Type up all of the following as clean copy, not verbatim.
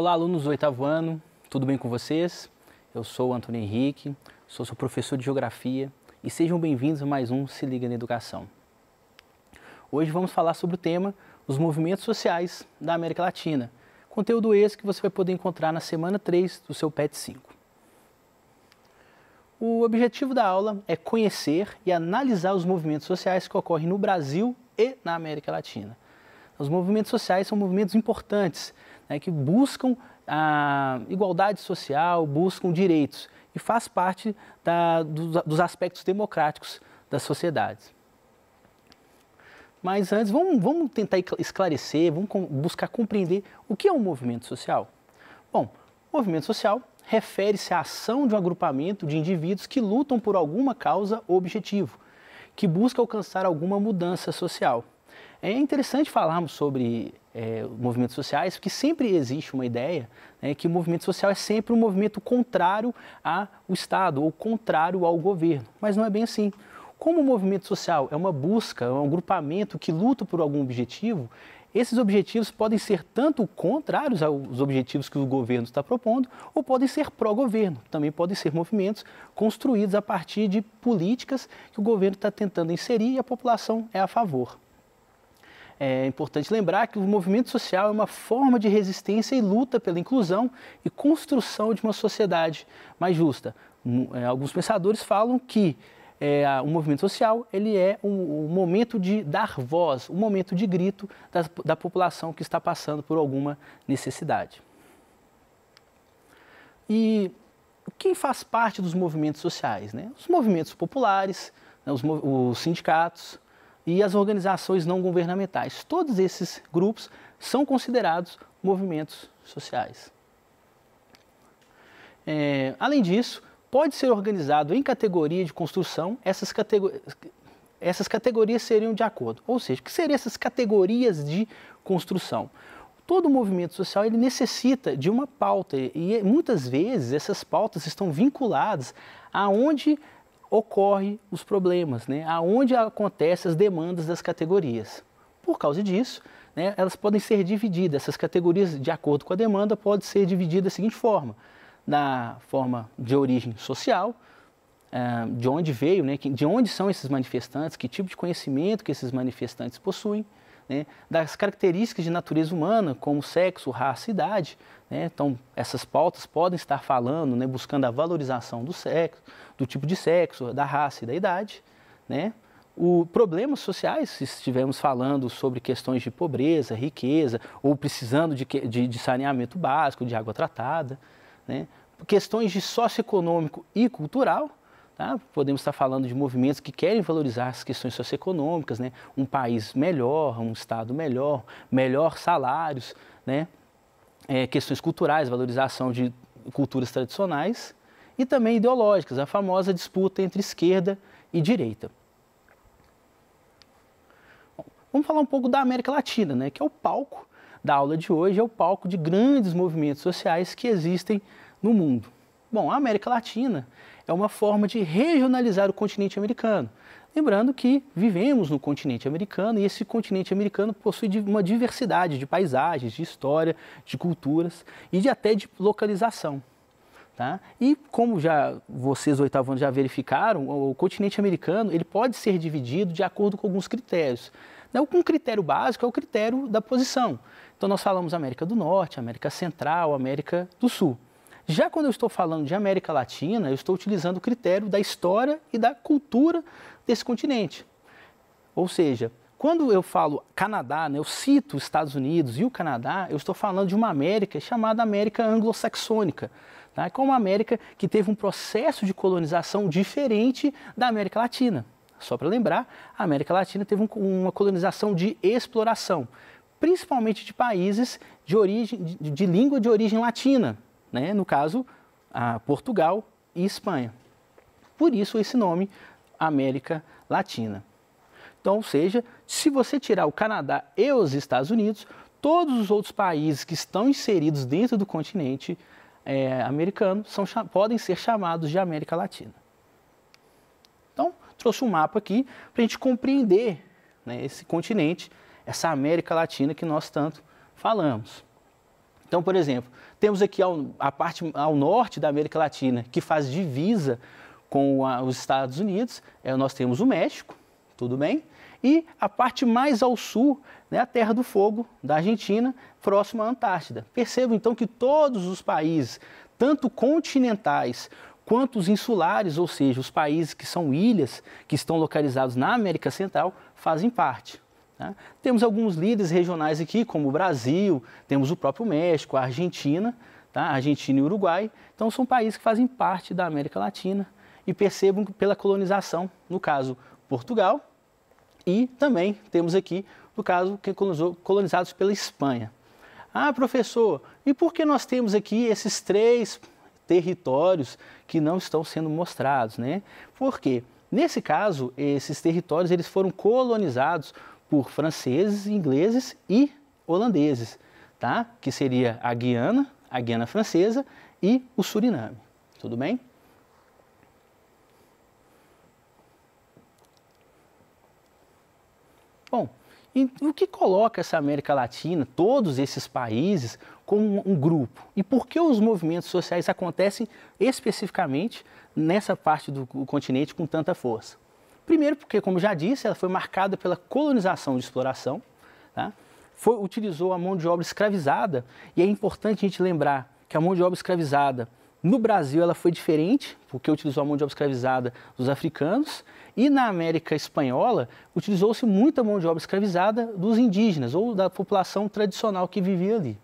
Olá, alunos do oitavo ano, tudo bem com vocês? Eu sou o Antônio Henrique, sou seu professor de Geografia e sejam bem-vindos a mais um Se Liga na Educação. Hoje vamos falar sobre o tema os movimentos sociais da América Latina, conteúdo esse que você vai poder encontrar na semana 3 do seu PET 5. O objetivo da aula é conhecer e analisar os movimentos sociais que ocorrem no Brasil e na América Latina. Os movimentos sociais são movimentos importantes, que buscam a igualdade social, buscam direitos e faz parte dos aspectos democráticos das sociedades. Mas antes, vamos tentar esclarecer, vamos buscar compreender o que é um movimento social. Bom, movimento social refere-se à ação de um agrupamento de indivíduos que lutam por alguma causa ou objetivo, que busca alcançar alguma mudança social. É interessante falarmos sobre movimentos sociais, porque sempre existe uma ideia que o movimento social é sempre um movimento contrário ao Estado ou contrário ao governo, mas não é bem assim. Como o movimento social é uma busca, é um agrupamento que luta por algum objetivo, esses objetivos podem ser tanto contrários aos objetivos que o governo está propondo, ou podem ser pró-governo. Também podem ser movimentos construídos a partir de políticas que o governo está tentando inserir e a população é a favor. É importante lembrar que o movimento social é uma forma de resistência e luta pela inclusão e construção de uma sociedade mais justa. Alguns pensadores falam que o movimento social ele é um momento de dar voz, um momento de grito da população que está passando por alguma necessidade. E quem faz parte dos movimentos sociais? Os movimentos populares, os sindicatos e as organizações não governamentais. Todos esses grupos são considerados movimentos sociais. Além disso, pode ser organizado em categoria de construção, essas categorias seriam de acordo. Ou seja, o que seriam essas categorias de construção? Todo movimento social ele necessita de uma pauta e muitas vezes essas pautas estão vinculadas aonde ocorrem os problemas, aonde acontecem as demandas das categorias. Por causa disso, elas podem ser divididas, essas categorias de acordo com a demanda podem ser divididas da seguinte forma: na forma de origem social, de onde veio, de onde são esses manifestantes, que tipo de conhecimento que esses manifestantes possuem, das características de natureza humana, como sexo, raça e idade. Então, essas pautas podem estar falando, buscando a valorização do sexo, do tipo de sexo, da raça e da idade. Problemas sociais, se estivermos falando sobre questões de pobreza, riqueza, ou precisando de saneamento básico, de água tratada. Questões de socioeconômico e cultural, podemos estar falando de movimentos que querem valorizar as questões socioeconômicas, um país melhor, um estado melhor salários, questões culturais, valorização de culturas tradicionais e também ideológicas, a famosa disputa entre esquerda e direita. Bom, vamos falar um pouco da América Latina, que é o palco da aula de hoje, é o palco de grandes movimentos sociais que existem no mundo. Bom, a América Latina é uma forma de regionalizar o continente americano. Lembrando que vivemos no continente americano e esse continente americano possui uma diversidade de paisagens, de história, de culturas e até de localização. E como vocês oitavo ano já verificaram, o continente americano ele pode ser dividido de acordo com alguns critérios. Um critério básico é o critério da posição. Então nós falamos América do Norte, América Central, América do Sul. Já quando eu estou falando de América Latina, eu estou utilizando o critério da história e da cultura desse continente. Ou seja, quando eu falo Canadá, eu cito os Estados Unidos e o Canadá, eu estou falando de uma América chamada América Anglo-Saxônica, que é uma América que teve um processo de colonização diferente da América Latina. Só para lembrar, a América Latina teve uma colonização de exploração, principalmente de países de língua de origem latina, no caso, Portugal e Espanha. Por isso esse nome, América Latina. Então, ou seja, se você tirar o Canadá e os Estados Unidos, todos os outros países que estão inseridos dentro do continente americano podem ser chamados de América Latina. Então, trouxe um mapa aqui para a gente compreender esse continente, essa América Latina que nós tanto falamos. Então, por exemplo, temos aqui a parte ao norte da América Latina, que faz divisa com os Estados Unidos, nós temos o México, tudo bem? E a parte mais ao sul, né, a Terra do Fogo da Argentina, próximo à Antártida. Percebam então que todos os países, tanto continentais quanto os insulares, ou seja, os países que são ilhas, que estão localizados na América Central, fazem parte. Tá? Temos alguns líderes regionais aqui, como o Brasil, temos o próprio México, a Argentina, tá? Argentina e Uruguai. Então são países que fazem parte da América Latina e percebam que pela colonização, no caso Portugal, e também temos aqui, no caso, que colonizados pela Espanha. Ah, professor, e por que nós temos aqui esses 3 territórios que não estão sendo mostrados, né? Porque, nesse caso, esses territórios eles foram colonizados por franceses, ingleses e holandeses, tá? Que seria a Guiana Francesa e o Suriname, tudo bem? Bom, e o que coloca essa América Latina, todos esses países, como um grupo? E por que os movimentos sociais acontecem especificamente nessa parte do continente com tanta força? Primeiro porque, como já disse, ela foi marcada pela colonização de exploração, tá? Utilizou a mão de obra escravizada, e é importante a gente lembrar que a mão de obra escravizada no Brasil ela foi diferente, porque utilizou a mão de obra escravizada dos africanos, e na América Espanhola utilizou-se muita mão de obra escravizada dos indígenas ou da população tradicional que vivia ali.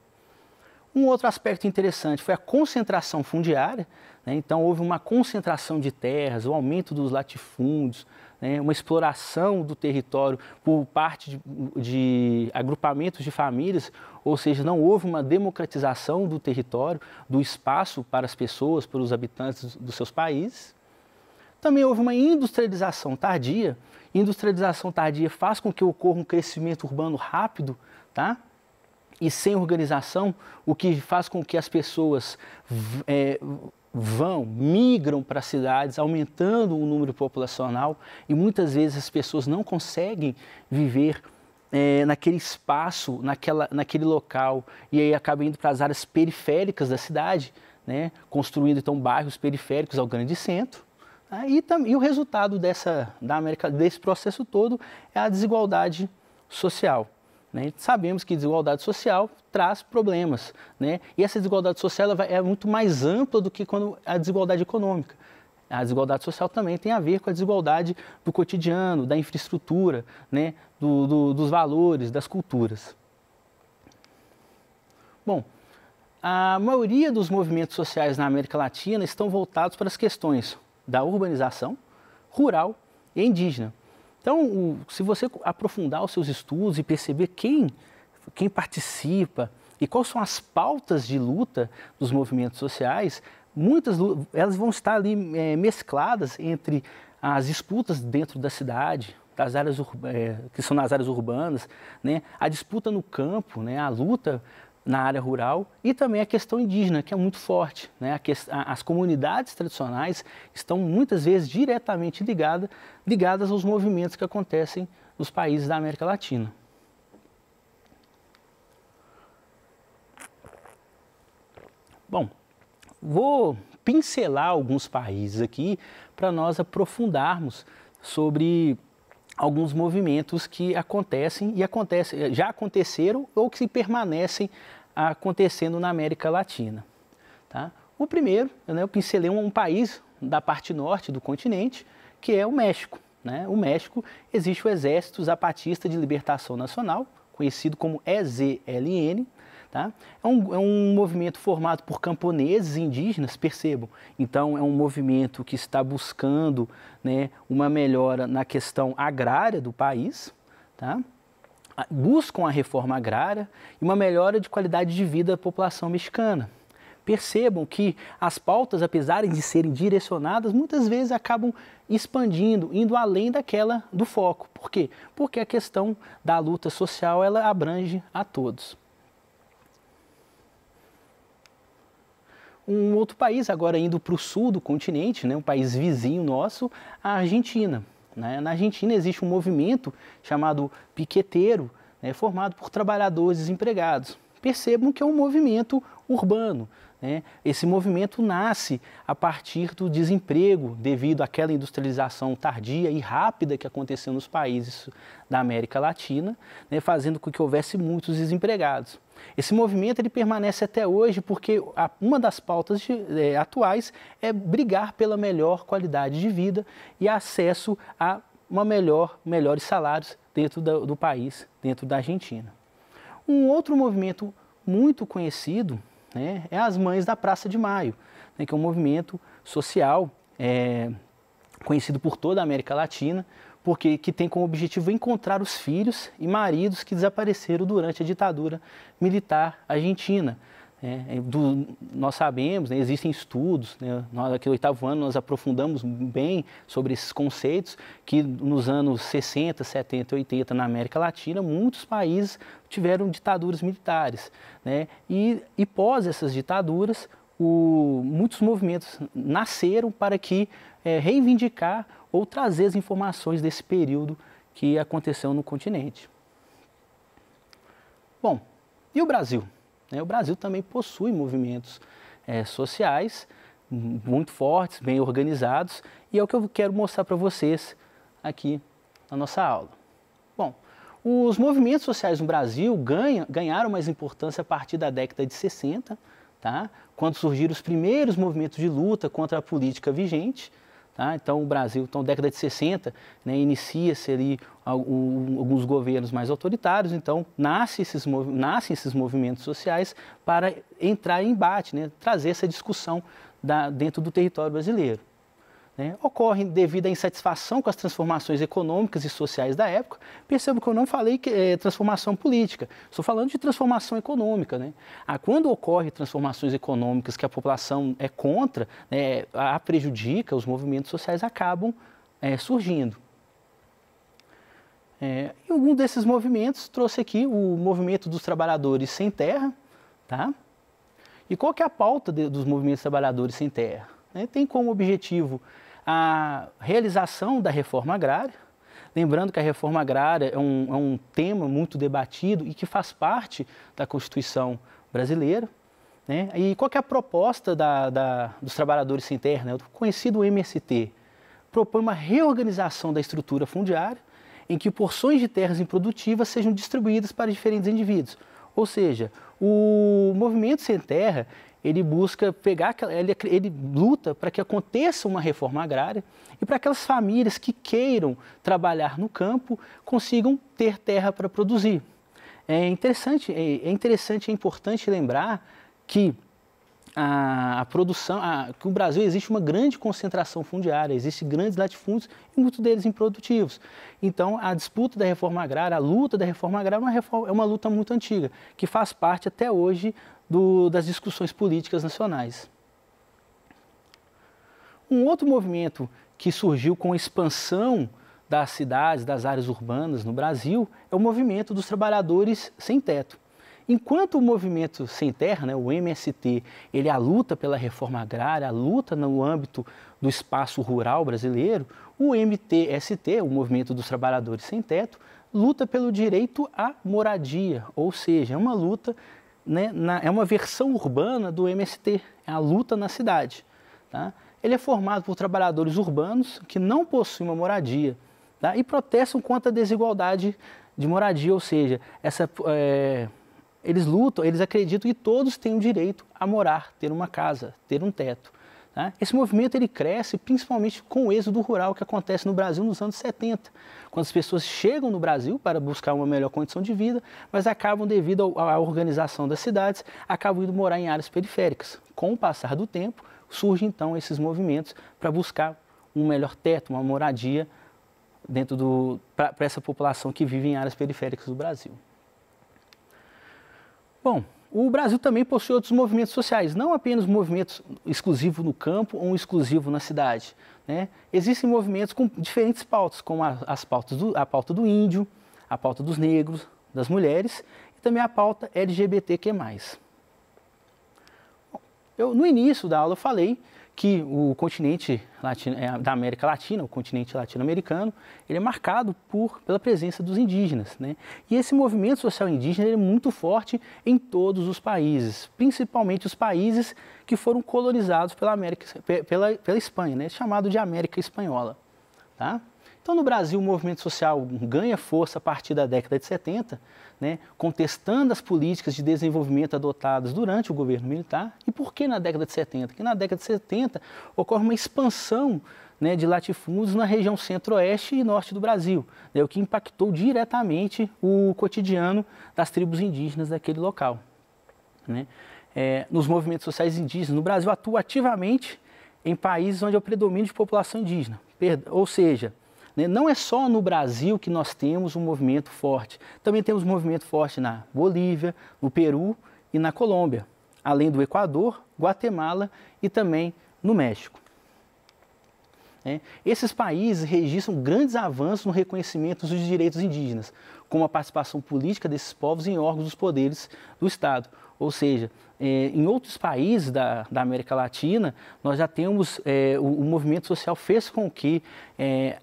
Um outro aspecto interessante foi a concentração fundiária, né? Então houve uma concentração de terras, o aumento dos latifúndios, né? Uma exploração do território por parte de agrupamentos de famílias, ou seja, não houve uma democratização do território, do espaço para as pessoas, para os habitantes dos seus países. Também houve uma industrialização tardia. Industrialização tardia faz com que ocorra um crescimento urbano rápido, tá? E sem organização, o que faz com que as pessoas migram para as cidades, aumentando o número populacional, e muitas vezes as pessoas não conseguem viver naquele espaço, naquele local, e aí acabam indo para as áreas periféricas da cidade, né? Construindo então bairros periféricos ao grande centro. E o resultado desse processo todo é a desigualdade social. Né? Sabemos que desigualdade social traz problemas, né? E essa desigualdade social é muito mais ampla do que a desigualdade econômica. A desigualdade social também tem a ver com a desigualdade do cotidiano, da infraestrutura, né? Dos valores, das culturas. Bom, a maioria dos movimentos sociais na América Latina estão voltados para as questões da urbanização, rural e indígena. Então, se você aprofundar os seus estudos e perceber quem participa e quais são as pautas de luta dos movimentos sociais, elas vão estar ali mescladas entre as disputas dentro da cidade, das áreas que são nas áreas urbanas, né? A disputa no campo, né? A luta na área rural, e também a questão indígena, que é muito forte, né? As comunidades tradicionais estão muitas vezes diretamente ligadas aos movimentos que acontecem nos países da América Latina. Bom, vou pincelar alguns países aqui para nós aprofundarmos sobre alguns movimentos que já aconteceram ou que permanecem acontecendo na América Latina. Tá? O primeiro, eu pincelei um país da parte norte do continente, que é o México. Né? O México existe o Exército Zapatista de Libertação Nacional, conhecido como EZLN. Tá? É um movimento formado por camponeses e indígenas, percebam. Então, é um movimento que está buscando, né, uma melhora na questão agrária do país, tá? Buscam a reforma agrária e uma melhora de qualidade de vida da população mexicana. Percebam que as pautas, apesar de serem direcionadas, muitas vezes acabam expandindo, indo além daquela do foco. Por quê? Porque a questão da luta social ela abrange a todos. Um outro país, agora indo para o sul do continente, né, um país vizinho nosso, a Argentina. Né? Na Argentina existe um movimento chamado piqueteiro, né, formado por trabalhadores desempregados. percebam que é um movimento urbano, né? Esse movimento nasce a partir do desemprego devido àquela industrialização tardia e rápida que aconteceu nos países da América Latina, né, fazendo com que houvesse muitos desempregados. Esse movimento ele permanece até hoje porque uma das pautas atuais é brigar pela melhor qualidade de vida e acesso a melhores salários dentro do país, dentro da Argentina. Um outro movimento muito conhecido, né, é as Mães da Praça de Maio, né, que é um movimento social conhecido por toda a América Latina, que tem como objetivo encontrar os filhos e maridos que desapareceram durante a ditadura militar argentina. Nós sabemos, né, existem estudos, né, nós aqui no 8º ano nós aprofundamos bem sobre esses conceitos, que nos anos 60, 70 e 80 na América Latina, muitos países tiveram ditaduras militares, né, e pós essas ditaduras, muitos movimentos nasceram para reivindicar ou trazer as informações desse período que aconteceu no continente. Bom, e o Brasil? O Brasil também possui movimentos sociais muito fortes, bem organizados, e é o que eu quero mostrar para vocês aqui na nossa aula. Bom, os movimentos sociais no Brasil ganharam mais importância a partir da década de 60, tá? Quando surgiram os primeiros movimentos de luta contra a política vigente. Tá? Então, o Brasil, década de 60, né, inicia-se ali alguns governos mais autoritários, então nascem esses movimentos sociais para entrar em embate, né, trazer essa discussão dentro do território brasileiro. Né? Ocorre devido à insatisfação com as transformações econômicas e sociais da época. Percebo que eu não falei que é transformação política, estou falando de transformação econômica. Né? Quando ocorrem transformações econômicas que a população é contra, né, prejudica, os movimentos sociais acabam surgindo. E algum desses movimentos trouxe aqui o movimento dos trabalhadores sem terra. Tá? E qual que é a pauta dos movimentos trabalhadores sem terra? Tem como objetivo a realização da reforma agrária, lembrando que a reforma agrária é um tema muito debatido e que faz parte da Constituição brasileira. Né? E qual que é a proposta dos trabalhadores sem terra, né? O conhecido MST? Propõe uma reorganização da estrutura fundiária em que porções de terras improdutivas sejam distribuídas para diferentes indivíduos. Ou seja, o movimento sem terra ele busca ele luta para que aconteça uma reforma agrária e para aquelas famílias que queiram trabalhar no campo consigam ter terra para produzir. É interessante e importante lembrar que que no Brasil existe uma grande concentração fundiária, existem grandes latifúndios e muitos deles improdutivos. Então, a disputa da reforma agrária, a luta da reforma agrária é uma luta muito antiga, que faz parte até hoje das discussões políticas nacionais. Um outro movimento que surgiu com a expansão das cidades, das áreas urbanas no Brasil, é o movimento dos trabalhadores sem teto. Enquanto o movimento sem terra, né, o MST, ele é a luta pela reforma agrária, a luta no âmbito do espaço rural brasileiro, o MTST, o Movimento dos Trabalhadores Sem Teto, luta pelo direito à moradia, ou seja, é uma luta, né, é uma versão urbana do MST, é a luta na cidade. Tá? Ele é formado por trabalhadores urbanos que não possuem uma moradia, tá? E protestam contra a desigualdade de moradia, ou seja, eles acreditam que todos têm o direito a morar, ter uma casa, ter um teto. Tá? Esse movimento ele cresce principalmente com o êxodo rural que acontece no Brasil nos anos 70, quando as pessoas chegam no Brasil para buscar uma melhor condição de vida, mas acabam, devido à organização das cidades, acabam indo morar em áreas periféricas. Com o passar do tempo, surgem então esses movimentos para buscar um melhor teto, uma moradia para essa população que vive em áreas periféricas do Brasil. Bom, o Brasil também possui outros movimentos sociais, não apenas movimentos exclusivos no campo ou exclusivos na cidade. Né? Existem movimentos com diferentes pautas, como a pauta do índio, a pauta dos negros, das mulheres e também a pauta LGBTQ+. No início da aula eu falei que o continente da América Latina, o continente latino-americano, ele é marcado pela presença dos indígenas, né? E esse movimento social indígena ele é muito forte em todos os países, principalmente os países que foram colonizados pela Espanha, né? Chamado de América Espanhola, tá? Então, no Brasil, o movimento social ganha força a partir da década de 70, né, contestando as políticas de desenvolvimento adotadas durante o governo militar. E por que na década de 70? Porque na década de 70 ocorre uma expansão, né, de latifúndios na região centro-oeste e norte do Brasil, né, o que impactou diretamente o cotidiano das tribos indígenas daquele local, né. Nos movimentos sociais indígenas, no Brasil atua ativamente em países onde há o predomínio de população indígena, ou seja, não é só no Brasil que nós temos um movimento forte, também temos um movimento forte na Bolívia, no Peru e na Colômbia, além do Equador, Guatemala e também no México. Esses países registram grandes avanços no reconhecimento dos direitos indígenas, como a participação política desses povos em órgãos dos poderes do Estado. Ou seja, em outros países da América Latina, nós já temos, o movimento social fez com que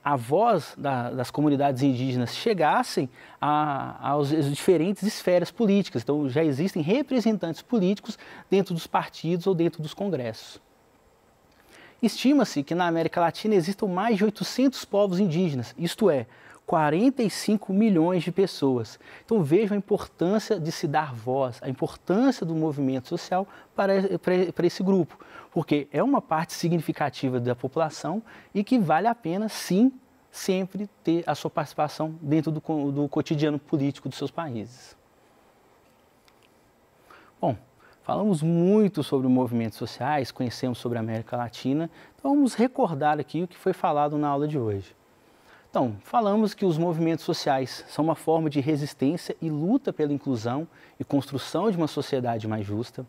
a voz das comunidades indígenas chegassem às diferentes esferas políticas. Então, já existem representantes políticos dentro dos partidos ou dentro dos congressos. Estima-se que na América Latina existam mais de 800 povos indígenas, isto é, 45 milhões de pessoas. Então vejam a importância de se dar voz, a importância do movimento social para esse grupo, porque é uma parte significativa da população e que vale a pena, sim, sempre ter a sua participação dentro do cotidiano político dos seus países. Bom, falamos muito sobre movimentos sociais, conhecemos sobre a América Latina, então vamos recordar aqui o que foi falado na aula de hoje. Então, falamos que os movimentos sociais são uma forma de resistência e luta pela inclusão e construção de uma sociedade mais justa.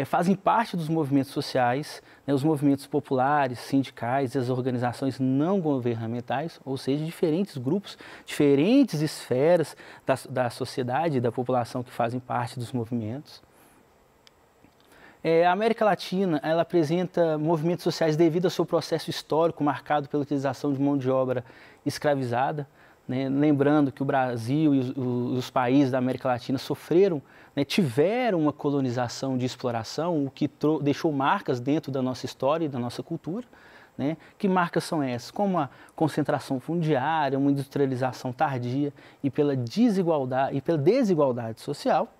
Fazem parte dos movimentos sociais, né, os movimentos populares, sindicais e as organizações não governamentais, ou seja, diferentes grupos, diferentes esferas da sociedade e da população que fazem parte dos movimentos. A América Latina ela apresenta movimentos sociais devido ao seu processo histórico marcado pela utilização de mão de obra escravizada, né? Lembrando que o Brasil e os países da América Latina sofreram, né, tiveram uma colonização de exploração, o que deixou marcas dentro da nossa história e da nossa cultura. Né? Que marcas são essas? Como a concentração fundiária, uma industrialização tardia e pela desigualdade social.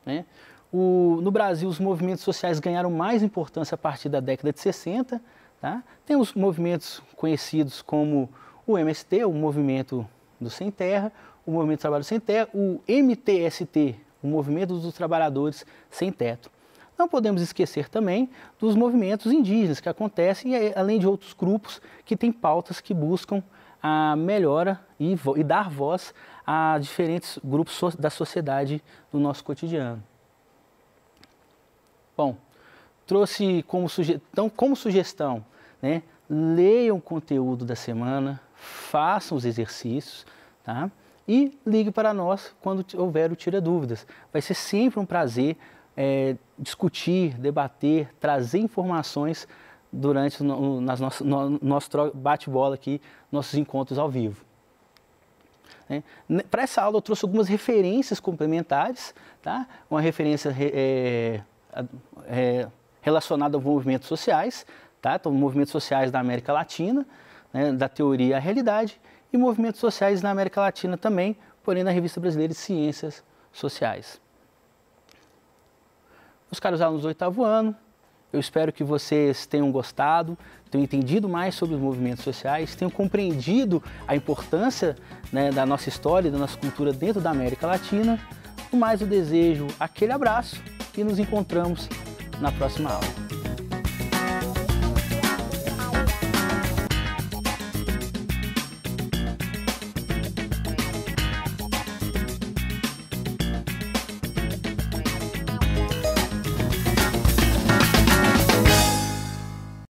Né? No Brasil, os movimentos sociais ganharam mais importância a partir da década de 60. Tá? Temos movimentos conhecidos como o MST, o Movimento do Sem Terra, o Movimento do Trabalho Sem Terra, o MTST, o Movimento dos Trabalhadores Sem Teto. Não podemos esquecer também dos movimentos indígenas que acontecem, além de outros grupos que têm pautas que buscam a melhora e dar voz a diferentes grupos da sociedade do nosso cotidiano. Bom, trouxe como sugestão, né, leiam o conteúdo da semana, façam os exercícios, tá? E ligue para nós quando houver o Tira Dúvidas. Vai ser sempre um prazer discutir, debater, trazer informações durante nosso bate-bola aqui, nossos encontros ao vivo. Para essa aula eu trouxe algumas referências complementares, tá? Uma referência relacionada a movimentos sociais, tá? Então, movimentos sociais da América Latina, né, da teoria à realidade, e movimentos sociais na América Latina também, porém na Revista Brasileira de Ciências Sociais. Meus caros alunos do 8º ano, eu espero que vocês tenham gostado, tenham entendido mais sobre os movimentos sociais, tenham compreendido a importância, né, da nossa história e da nossa cultura dentro da América Latina. No mais, eu desejo aquele abraço e nos encontramos na próxima aula.